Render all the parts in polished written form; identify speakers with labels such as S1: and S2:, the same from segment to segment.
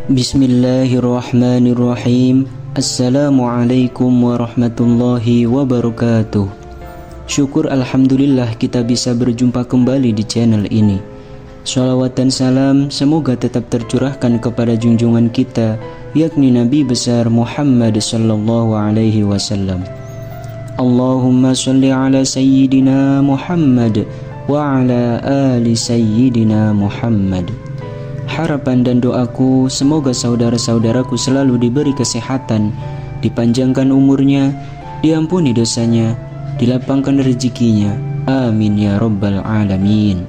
S1: Bismillahirrahmanirrahim. Assalamualaikum warahmatullahi wabarakatuh. Syukur alhamdulillah kita bisa berjumpa kembali di channel ini. Shalawat dan salam semoga tetap tercurahkan kepada junjungan kita, yakni Nabi besar Muhammad sallallahu alaihi wasallam. Allahumma sholli ala sayyidina Muhammad wa ala ali sayyidina Muhammad. Harapan dan doaku semoga saudara-saudaraku selalu diberi kesehatan, dipanjangkan umurnya, diampuni dosanya, dilapangkan rezekinya. Amin ya rabbal alamin.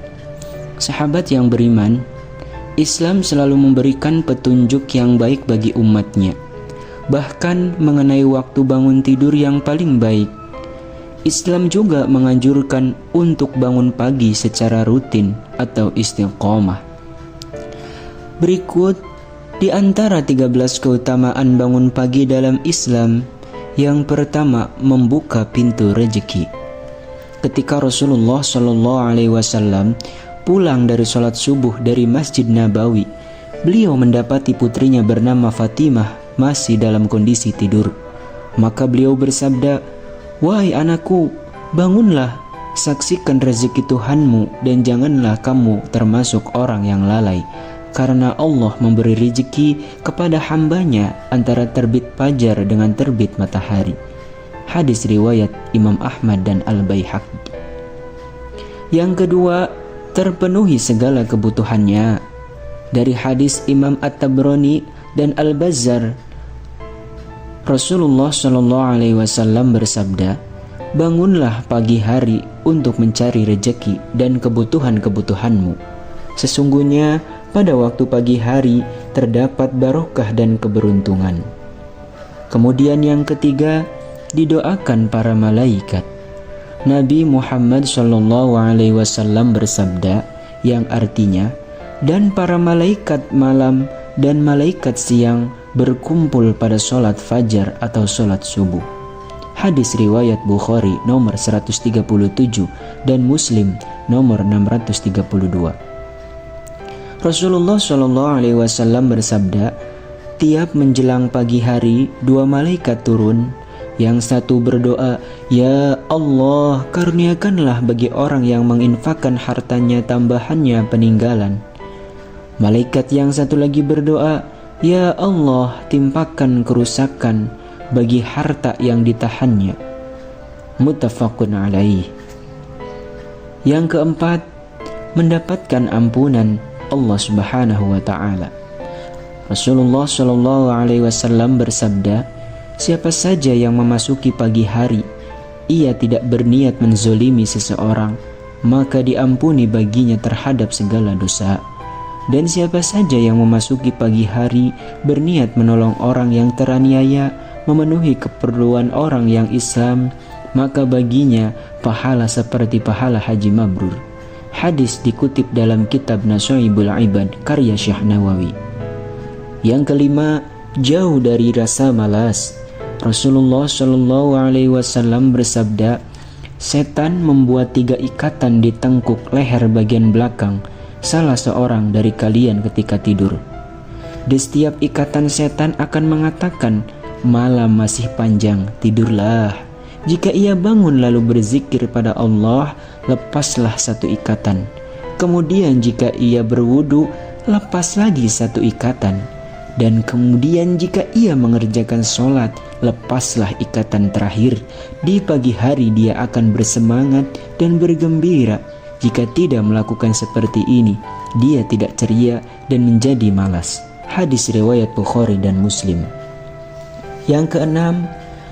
S1: Sahabat yang beriman, Islam selalu memberikan petunjuk yang baik bagi umatnya, bahkan mengenai waktu bangun tidur yang paling baik. Islam juga menganjurkan untuk bangun pagi secara rutin atau istiqomah. Berikut di antara 13 keutamaan bangun pagi dalam Islam. Yang pertama, membuka pintu rezeki. Ketika Rasulullah SAW pulang dari sholat subuh dari Masjid Nabawi, beliau mendapati putrinya bernama Fatimah masih dalam kondisi tidur. Maka beliau bersabda, "Wahai anakku, bangunlah, saksikan rezeki Tuhanmu dan janganlah kamu termasuk orang yang lalai. Karena Allah memberi rezeki kepada hambanya antara terbit fajar dengan terbit matahari." Hadis riwayat Imam Ahmad dan Al-Baihaqi. Yang kedua, terpenuhi segala kebutuhannya. Dari hadis Imam At-Tabrani dan Al-Bazzar, Rasulullah SAW bersabda, "Bangunlah pagi hari untuk mencari rezeki dan kebutuhan-kebutuhanmu. Sesungguhnya pada waktu pagi hari terdapat barokah dan keberuntungan." Kemudian yang ketiga, didoakan para malaikat. Nabi Muhammad SAW bersabda, yang artinya, "Dan para malaikat malam dan malaikat siang berkumpul pada sholat fajar atau sholat subuh." Hadis riwayat Bukhari nomor 137 dan Muslim nomor 632. Rasulullah SAW bersabda, "Tiap menjelang pagi hari, dua malaikat turun. Yang satu berdoa, 'Ya Allah, karuniakanlah bagi orang yang menginfakkan hartanya tambahannya peninggalan.' Malaikat yang satu lagi berdoa, 'Ya Allah, timpakan kerusakan bagi harta yang ditahannya.'" Muttafaqun alaih. Yang keempat, mendapatkan ampunan Allah Subhanahu wa Ta'ala. Rasulullah SAW bersabda, "Siapa saja yang memasuki pagi hari, ia tidak berniat menzolimi seseorang, maka diampuni baginya terhadap segala dosa. Dan siapa saja yang memasuki pagi hari berniat menolong orang yang teraniaya, memenuhi keperluan orang yang Islam, maka baginya pahala seperti pahala haji mabrur." Hadis dikutip dalam kitab Nashoibul Ibad karya Syekh Nawawi. Yang kelima, jauh dari rasa malas. Rasulullah SAW bersabda, "Setan membuat 3 ikatan di tengkuk leher bagian belakang salah seorang dari kalian ketika tidur. Di setiap ikatan setan akan mengatakan, 'Malam masih panjang, tidurlah.' Jika ia bangun lalu berzikir pada Allah, lepaslah 1 ikatan. Kemudian jika ia berwudu, lepas lagi 1 ikatan. Dan kemudian jika ia mengerjakan sholat, lepaslah ikatan terakhir. Di pagi hari dia akan bersemangat dan bergembira. Jika tidak melakukan seperti ini, dia tidak ceria dan menjadi malas." Hadis riwayat Bukhari dan Muslim. Yang keenam,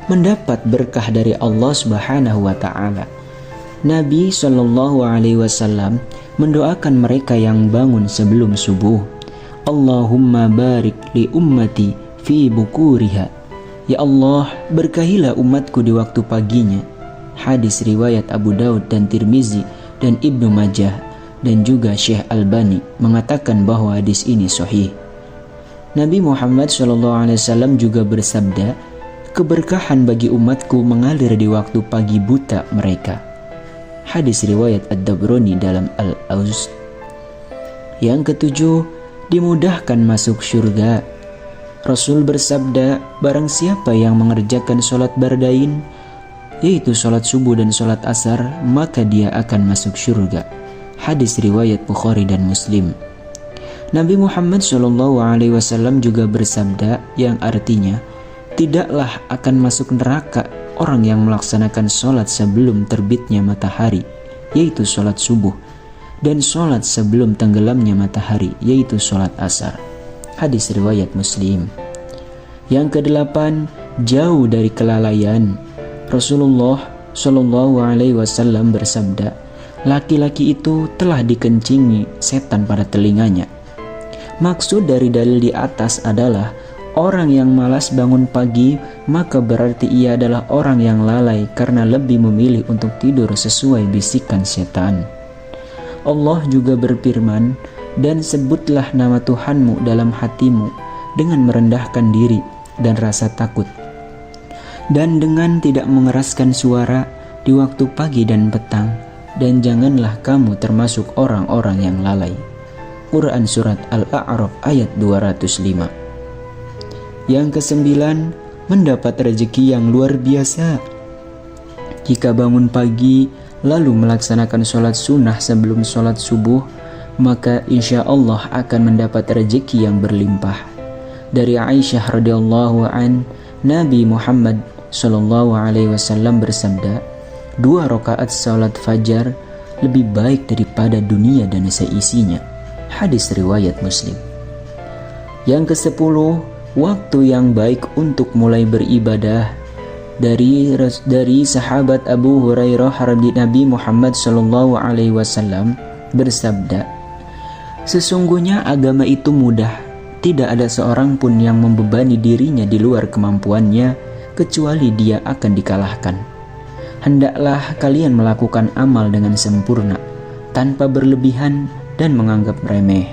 S1: mendapat berkah dari Allah Subhanahu wa Ta'ala. Nabi SAW mendoakan mereka yang bangun sebelum subuh, "Allahumma barik li ummati fi bukuriha." Ya Allah, berkahilah umatku di waktu paginya. Hadis riwayat Abu Daud dan Tirmizi dan Ibnu Majah, dan juga Syekh Albani mengatakan bahwa hadis ini sahih. Nabi Muhammad SAW juga bersabda, "Keberkahan bagi umatku mengalir di waktu pagi buta mereka." Hadis riwayat Ad-Dabrani dalam Al-Awsat. Yang ketujuh, dimudahkan masuk surga. Rasul bersabda, barang siapa yang mengerjakan sholat bardain, yaitu sholat subuh dan sholat asar, maka dia akan masuk surga. Hadis riwayat Bukhari dan Muslim. Nabi Muhammad SAW juga bersabda yang artinya, tidaklah akan masuk neraka orang yang melaksanakan sholat sebelum terbitnya matahari, yaitu sholat subuh, dan sholat sebelum tenggelamnya matahari, yaitu sholat asar. Hadis riwayat Muslim. Yang kedelapan, jauh dari kelalaian. Rasulullah SAW bersabda, laki-laki itu telah dikencingi setan pada telinganya. Maksud dari dalil di atas adalah orang yang malas bangun pagi, maka berarti ia adalah orang yang lalai karena lebih memilih untuk tidur sesuai bisikan setan. Allah juga berfirman, dan sebutlah nama Tuhanmu dalam hatimu dengan merendahkan diri dan rasa takut, dan dengan tidak mengeraskan suara di waktu pagi dan petang, dan janganlah kamu termasuk orang-orang yang lalai. Quran Surat Al-A'raf ayat 205. Yang kesembilan, mendapat rezeki yang luar biasa. Jika bangun pagi lalu melaksanakan sholat sunnah sebelum sholat subuh, maka insya Allah akan mendapat rezeki yang berlimpah. Dari Aisyah radhiyallahu an, Nabi Muhammad SAW bersabda, 2 rakaat sholat fajar lebih baik daripada dunia dan seisinya. Hadis riwayat Muslim. Yang ke-10, waktu yang baik untuk mulai beribadah. Dari sahabat Abu Hurairah Nabi Muhammad SAW bersabda, sesungguhnya agama itu mudah, tidak ada seorang pun yang membebani dirinya di luar kemampuannya, kecuali dia akan dikalahkan. Hendaklah kalian melakukan amal dengan sempurna, tanpa berlebihan dan menganggap remeh.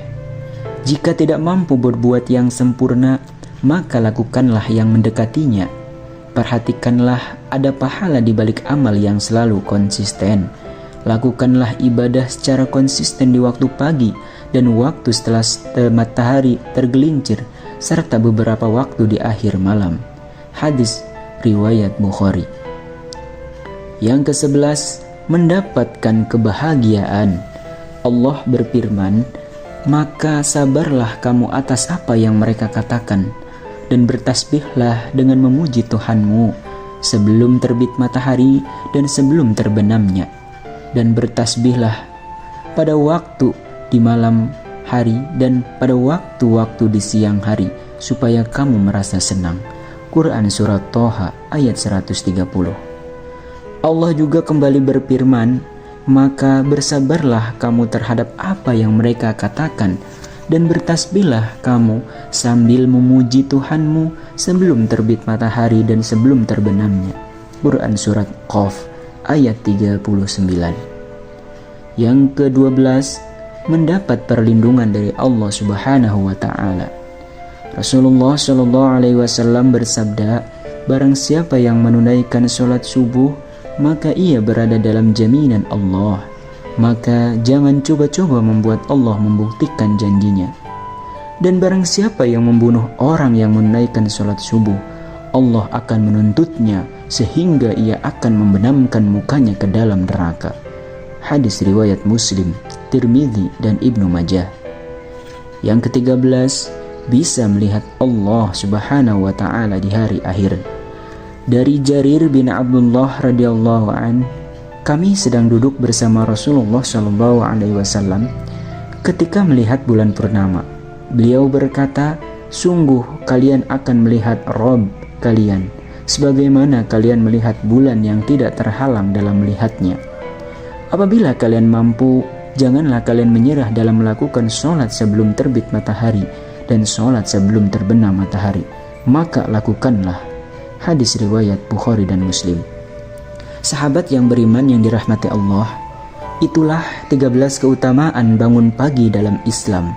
S1: Jika tidak mampu berbuat yang sempurna, maka lakukanlah yang mendekatinya. Perhatikanlah ada pahala di balik amal yang selalu konsisten. Lakukanlah ibadah secara konsisten di waktu pagi dan waktu setelah matahari tergelincir, serta beberapa waktu di akhir malam. Hadis riwayat Bukhari. Yang ke-11, mendapatkan kebahagiaan. Allah berfirman, maka sabarlah kamu atas apa yang mereka katakan, dan bertasbihlah dengan memuji Tuhanmu sebelum terbit matahari dan sebelum terbenamnya, dan bertasbihlah pada waktu di malam hari dan pada waktu-waktu di siang hari, supaya kamu merasa senang. Quran Surat Toha ayat 130. Allah juga kembali berfirman, maka bersabarlah kamu terhadap apa yang mereka katakan, dan bertasbihlah kamu sambil memuji Tuhanmu sebelum terbit matahari dan sebelum terbenamnya. Quran Surat Qaf ayat 39. Yang ke-12, mendapat perlindungan dari Allah Subhanahu wa Ta'ala. Rasulullah SAW bersabda, barang siapa yang menunaikan sholat subuh, maka ia berada dalam jaminan Allah. Maka jangan coba-coba membuat Allah membuktikan janjinya. Dan barang siapa yang membunuh orang yang menunaikan sholat subuh, Allah akan menuntutnya sehingga ia akan membenamkan mukanya ke dalam neraka. Hadis riwayat Muslim, Tirmidzi, dan Ibnu Majah. Yang ke-13, bisa melihat Allah Subhanahu wa Ta'ala di hari akhir. Dari Jarir bin Abdullah radhiyallahu an, kami sedang duduk bersama Rasulullah SAW ketika melihat bulan purnama. Beliau berkata, sungguh kalian akan melihat Rabb kalian, sebagaimana kalian melihat bulan yang tidak terhalang dalam melihatnya. Apabila kalian mampu, janganlah kalian menyerah dalam melakukan sholat sebelum terbit matahari dan sholat sebelum terbenam matahari, maka lakukanlah. Hadis riwayat Bukhari dan Muslim. Sahabat yang beriman yang dirahmati Allah, itulah 13 keutamaan bangun pagi dalam Islam.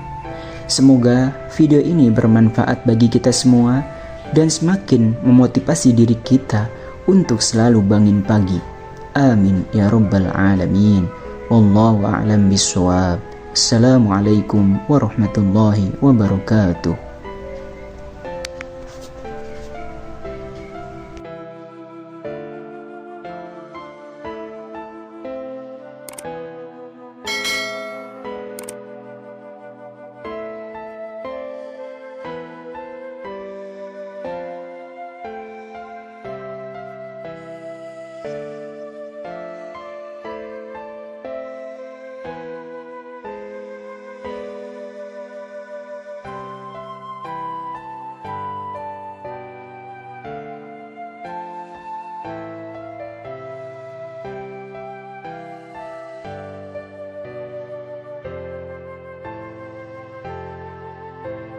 S1: Semoga video ini bermanfaat bagi kita semua dan semakin memotivasi diri kita untuk selalu bangun pagi. Amin ya rabbal alamin. Wallahu a'lam bishawab. Assalamualaikum warahmatullahi wabarakatuh.